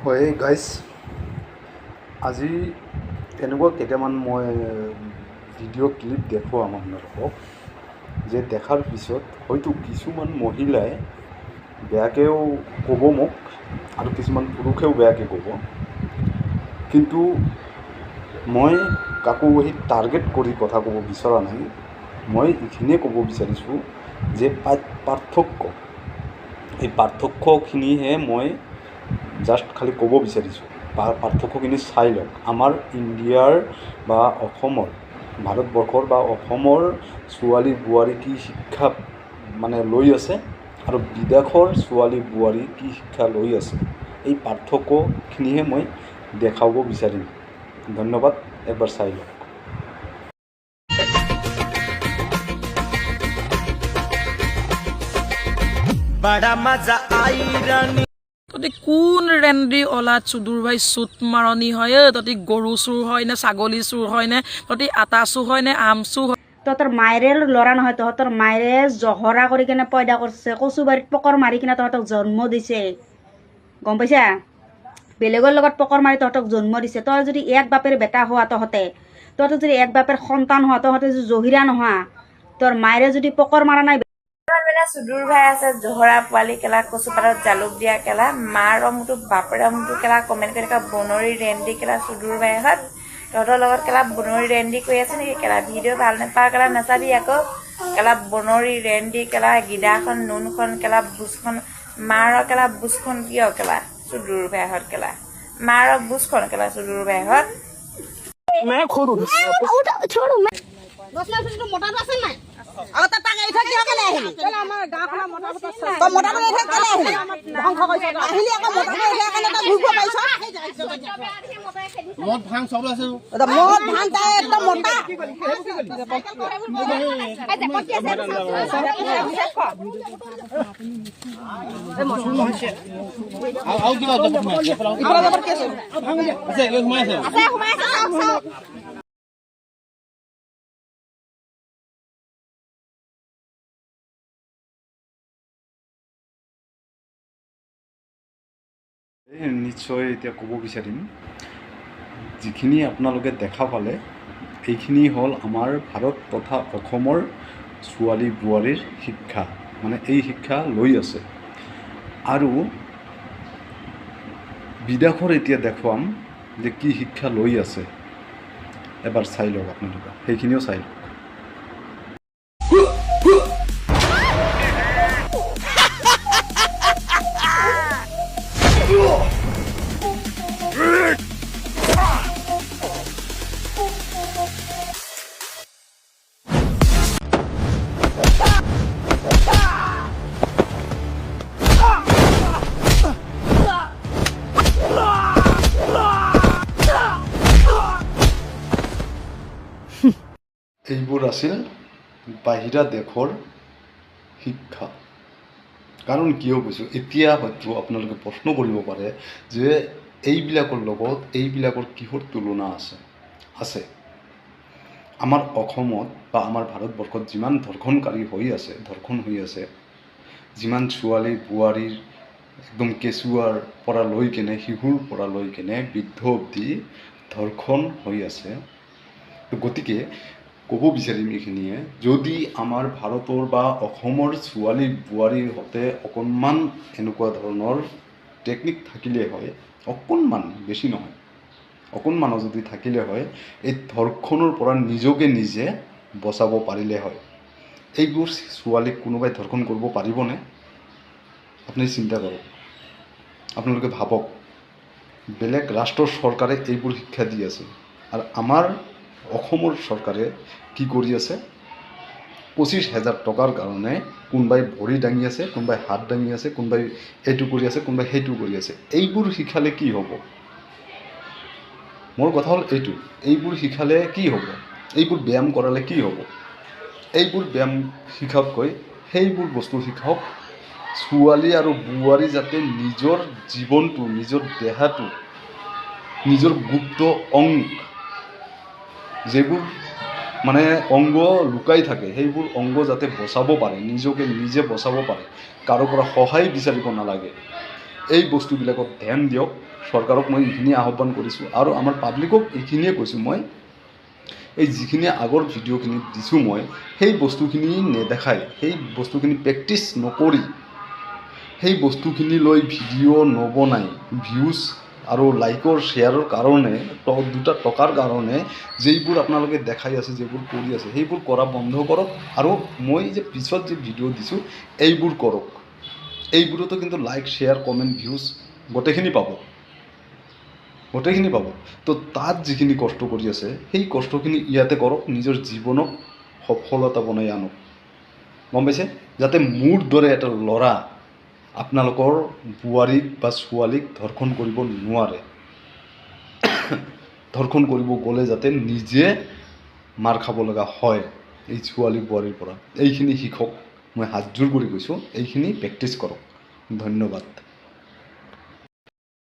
হয় গাইজ, আজি এনেকুৱা কেইটামান মই ভিডিঅ' ক্লিপ দেখুৱাম আপোনালোকক যে দেখাৰ পিছত হয়তো কিছুমান মহিলাই বেয়াকৈও ক'ব মোক আৰু কিছুমান পুৰুষেও বেয়াকৈ ক'ব, কিন্তু মই কাকো সেই টাৰ্গেট কৰি কথা ক'ব বিচৰা নাই। মই এইখিনিয়ে ক'ব বিচাৰিছোঁ যে এই পাৰ্থক্যখিনিহে মই জাষ্ট খালি ক'ব বিচাৰিছোঁ। পাৰ্থক্যখিনি চাই লওক। আমাৰ ইণ্ডিয়াৰ বা অসমৰ, ভাৰতবৰ্ষৰ বা অসমৰ ছোৱালী বোৱাৰী কি শিক্ষা লৈ আছে আৰু বিদেশৰ ছোৱালী বোৱাৰী কি শিক্ষা লৈ আছে, এই পাৰ্থক্যখিনিহে মই দেখাব বিচাৰিম। ধন্যবাদ, একবাৰ চাই লওক। बड़ा मजा आई रानी তহঁতি কোন ৰেন্দি অলা চুদুৰ ভাই চুট মাৰণি হয়? তহঁতি গৰু চুৰ হয় নে ছাগলী চুৰ হয় নে? তহঁতি আটা চুৰ হয় নে আম চুৰ হয়? তহঁতৰ মায়েৰে ল'ৰা নহয়, তহঁতৰ মায়েৰে জহৰা কৰি কিনে পয়দা কৰিছে, কচুবাৰীত পকৰ মাৰি কিনে তহঁতক জন্ম দিছে, গম পাইছা? বেলেগৰ লগত পকৰ মাৰি তহঁতক জন্ম দিছে। তই যদি এক বাপেৰ বেটা হোৱা, তহঁতে যদি এক বাপেৰ সন্তান হোৱা, তহঁতে যদি জহিৰা নোহোৱা, তোৰ মায়েৰে যদি পকৰ মাৰা নাই। চুদুৰ ভাই আছে জহৰা পোৱালি কেলা, কচু পাতত জালুক দিয়া কেলা, মাৰ ৰংটো বাপেৰ ৰংটো কেলা, কমেণ্ট কৰি থকা বনৰী ৰেন্দি কেলা, চুদুৰ ভাইহঁত তহঁতৰ লগত কেলা বনৰী ৰেন্দি কৰি আছে নেকি কেলা? ভিডিঅ' ভাল নাপাওঁ কেলা, নাচাবি আকৌ কেলা, বনৰী ৰেন্দি কেলা, গিদাখন নুনখন কেলা, বুজখন মাৰৰ কেলা, বুজখন কিয় কেলা চুদুৰ ভাইহঁত কেলা, মাৰৰ বুজখন কেলা চুদুৰ ভাইহঁত। মদ ভাং চব আছে মদ ভাং তাই একদম মোটা আৰু কিবা আছে নিশ্চয় এতিয়া ক'ব বিচাৰিম, যিখিনি আপোনালোকে দেখা পালে এইখিনি হ'ল আমাৰ ভাৰত তথা অসমৰ ছোৱালী বোৱাৰীৰ শিক্ষা, এই শিক্ষা লৈ আছে। আৰু বিদেশৰ এতিয়া দেখুৱাম যে কি শিক্ষা লৈ আছে, এবাৰ চাই লওক আপোনালোকে, সেইখিনিও চাই লওক। এইবোৰ আছিল বাহিৰা দেশৰ শিক্ষা। কাৰণ কিয় কৈছোঁ, এতিয়া হয়তো আপোনালোকে প্ৰশ্ন কৰিব পাৰে যে এইবিলাকৰ লগত এইবিলাকৰ কিহৰ তুলনা আছে। আমাৰ অসমত বা আমাৰ ভাৰতবৰ্ষত যিমান ধৰ্ষণ হৈ আছে, যিমান ছোৱালী বোৱাৰীৰ একদম কেঁচুৱাৰ পৰা লৈ কেনে, শিশুৰ পৰা লৈ কেনে বৃদ্ধ অবধি ধৰ্ষণ হৈ আছে। গতিকে ক'ব বিচাৰিম এইখিনিয়ে, যদি আমাৰ ভাৰতৰ বা অসমৰ ছোৱালী বোৱাৰীহঁতে অকণমান এনেকুৱা ধৰণৰ টেকনিক থাকিলে হয়, অকণমান, বেছি নহয়, অকণমানো যদি থাকিলে হয়, এই ধৰ্ষণৰ পৰা নিজকে নিজে বচাব পাৰিলে হয়। এইবোৰ ছোৱালীক কোনোবাই ধৰ্ষণ কৰিব পাৰিবনে? আপুনি চিন্তা কৰক, আপোনালোকে ভাবক। বেলেগ ৰাষ্ট্ৰৰ চৰকাৰে এইবোৰ শিক্ষা দি আছে, আৰু আমাৰ অসমৰ চৰকাৰে কি কৰি আছে? 25,000 টকাৰ কাৰণে কোনোবাই ভৰি দাঙি আছে, কোনোবাই হাত দাঙি আছে, কোনোবাই এইটো কৰি আছে, কোনোবাই সেইটো কৰি আছে। এইবোৰ শিকালে কি হ'ব? মোৰ কথা হ'ল এইবোৰ শিকালে কি হ'ব? এইবোৰ ব্যায়াম কৰালে কি হ'ব? এইবোৰ ব্যায়াম শিকাতকৈ সেইবোৰ বস্তু শিকাওক। ছোৱালী আৰু বোৱাৰী যাতে নিজৰ জীৱনটো, নিজৰ দেহাটো, নিজৰ গুপ্ত যিবোৰ অংগ লুকাই থাকে, সেইবোৰ অংগ যাতে বচাব পাৰে, নিজকে নিজে বচাব পাৰে, কাৰো পৰা সহায় বিচাৰিব নালাগে। এই বস্তুবিলাকত ধ্যান দিয়ক চৰকাৰক মই এইখিনি আহ্বান কৰিছোঁ আৰু আমাৰ পাব্লিকক এইখিনিয়ে কৈছোঁ মই এই যিখিনি আগৰ ভিডিঅ'খিনি দিছোঁ মই সেই বস্তুখিনি নেদেখাই সেই বস্তুখিনি প্ৰেক্টিচ নকৰি সেই বস্তুখিনি লৈ ভিডিঅ' নবনাই ভিউজ আৰু লাইকৰ শ্বেয়াৰৰ কাৰণে দুটা টকাৰ কাৰণে যিবোৰ আপোনালোকে দেখাই আছে যিবোৰ কৰি আছে সেইবোৰ কৰা বন্ধ কৰক আৰু মই যে পিছত যে ভিডিঅ' দিছোঁ এইবোৰ কৰক এইবোৰতো কিন্তু লাইক শ্বেয়াৰ কমেণ্ট ভিউজ গোটেইখিনি পাব তো তাত যিখিনি কষ্ট কৰি আছে সেই কষ্টখিনি ইয়াতে কৰক নিজৰ জীৱনক সফলতা বনাই আনক গম পাইছে যাতে মোৰ দৰে এটা ল'ৰা আপোনালোকৰ বোৱাৰীক বা ছোৱালীক ধৰ্ষণ কৰিব নোৱাৰে ধৰ্ষণ কৰিব গ'লে যাতে নিজে মাৰ খাব লগা হয় এই ছোৱালী বোৱাৰীৰ পৰা এইখিনি শিকক মই হাতযোৰ কৰি কৈছোঁ এইখিনি প্ৰেক্টিচ কৰক ধন্যবাদ